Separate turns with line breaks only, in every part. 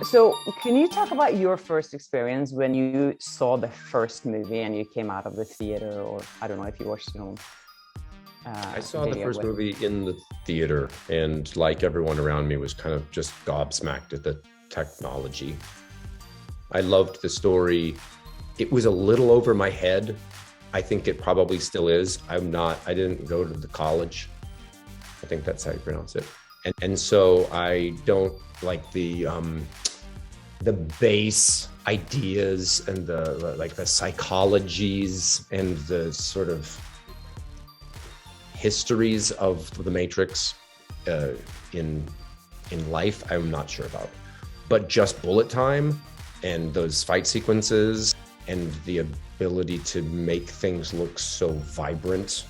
So, can you talk about your first experience when you saw the first movie and you came out of the theater, or I don't know if you watched it on
I saw the
video
first
with.
movie in the theater, and like everyone around me was kind of just gobsmacked at the technology. I loved the story. It was a little over my head. I think it probably still is. I didn't go to the college. I think that's how you pronounce it. And so I don't like the base ideas and the psychologies and the sort of histories of the Matrix in life. I'm not sure about, but just bullet time and those fight sequences and the ability to make things look so vibrant.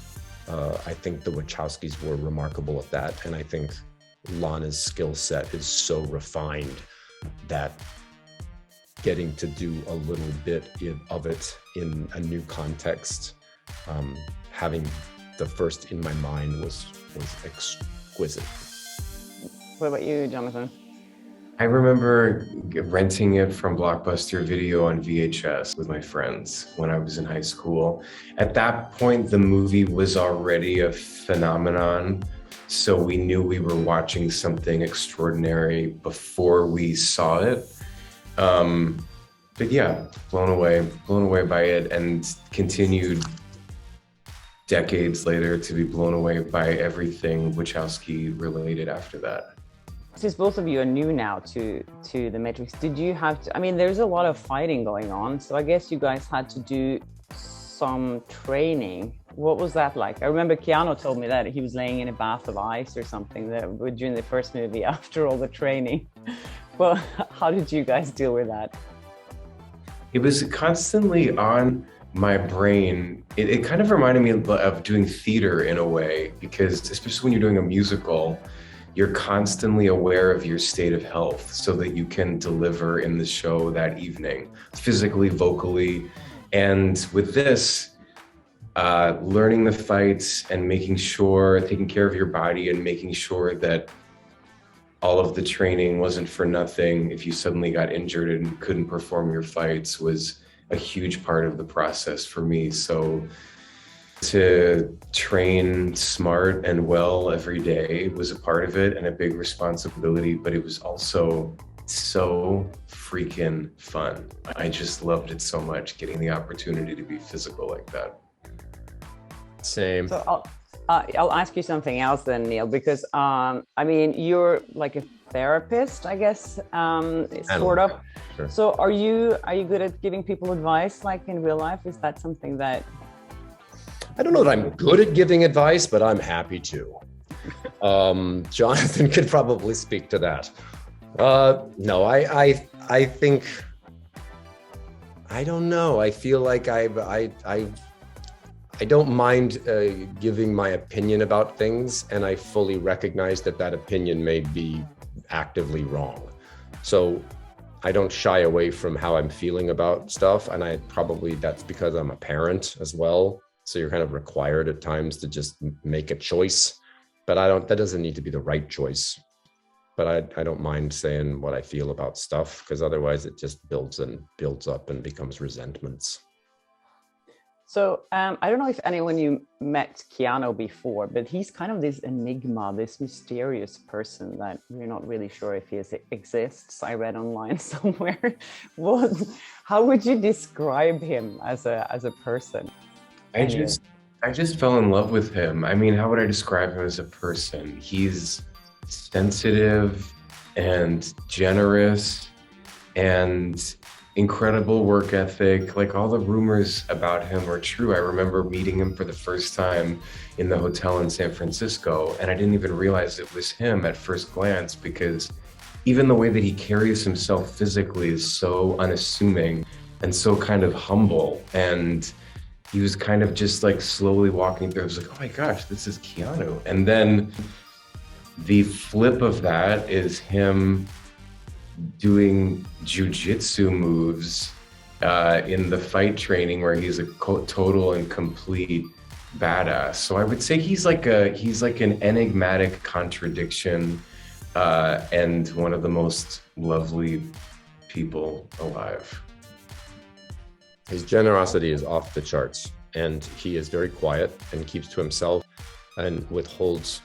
I think the Wachowskis were remarkable at that, and I think Lana's skill set is so refined that getting to do a little bit of it in a new context, having the first in my mind was exquisite.
What about you, Jonathan?
I remember renting it from Blockbuster Video on VHS with my friends when I was in high school. At that point, the movie was already a phenomenon, so we knew we were watching something extraordinary before we saw it. But yeah, blown away by it, and continued decades later to be blown away by everything Wachowski related after that.
Since both of you are new now to the Matrix, did you have to, I mean, there's a lot of fighting going on, so I guess you guys had to do some training. What was that like? I remember Keanu told me that he was laying in a bath of ice or something during the first movie after all the training. Well, how did you guys deal with that?
It was constantly on my brain. It kind of reminded me of doing theater in a way, because especially when you're doing a musical, you're constantly aware of your state of health so that you can deliver in the show that evening, physically, vocally. And with this, learning the fights and taking care of your body and making sure that all of the training wasn't for nothing if you suddenly got injured and couldn't perform your fights was a huge part of the process for me. So to train smart and well every day was a part of it and a big responsibility, but it was also so freaking fun. I just loved it so much, getting the opportunity to be physical like that.
Same.
So I'll ask you something else then, Neil, because I mean, you're like a therapist, I guess, sort of.
Sure.
So are you good at giving people advice, like in real life? Is that something that?
I don't know that I'm good at giving advice, but I'm happy to. Jonathan could probably speak to that. No, I think, I don't know. I feel like I don't mind giving my opinion about things, and I fully recognize that opinion may be actively wrong. So I don't shy away from how I'm feeling about stuff, and that's because I'm a parent as well. So you're kind of required at times to just make a choice, but that doesn't need to be the right choice. But I don't mind saying what I feel about stuff, because otherwise it just builds up and becomes resentments.
So I don't know if anyone you met Keanu before, but he's kind of this enigma, this mysterious person that we're not really sure if he exists. I read online somewhere. How would you describe him as a person?
I just fell in love with him. I mean, how would I describe him as a person? He's sensitive and generous and incredible work ethic. Like, all the rumors about him are true. I remember meeting him for the first time in the hotel in San Francisco, and I didn't even realize it was him at first glance, because even the way that he carries himself physically is so unassuming and so kind of humble. And he was kind of just like slowly walking through. I was like, oh my gosh, this is Keanu. And then the flip of that is him doing jujitsu moves in the fight training, where he's a total and complete badass. So I would say he's like an enigmatic contradiction and one of the most lovely people alive.
His generosity is off the charts, and he is very quiet and keeps to himself and withholds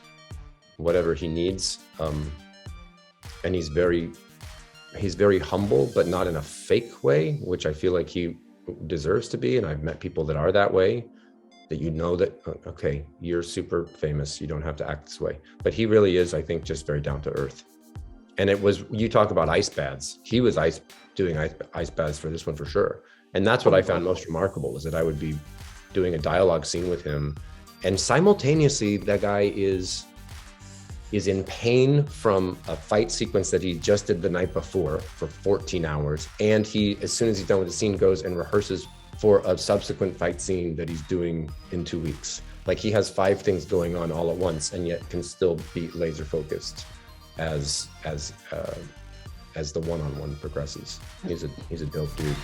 whatever he needs. And he's very humble, but not in a fake way, which I feel like he deserves to be. And I've met people that are that way, that you know that, okay, you're super famous, you don't have to act this way. But he really is, I think, just very down to earth. And it was, you talk about ice baths. He was doing ice baths for this one for sure. And that's what I found most remarkable, is that I would be doing a dialogue scene with him, and simultaneously that guy is in pain from a fight sequence that he just did the night before for 14 hours. And he, as soon as he's done with the scene, goes and rehearses for a subsequent fight scene that he's doing in 2 weeks. Like, he has 5 things going on all at once, and yet can still be laser focused as the one-on-one progresses. He's a dope dude.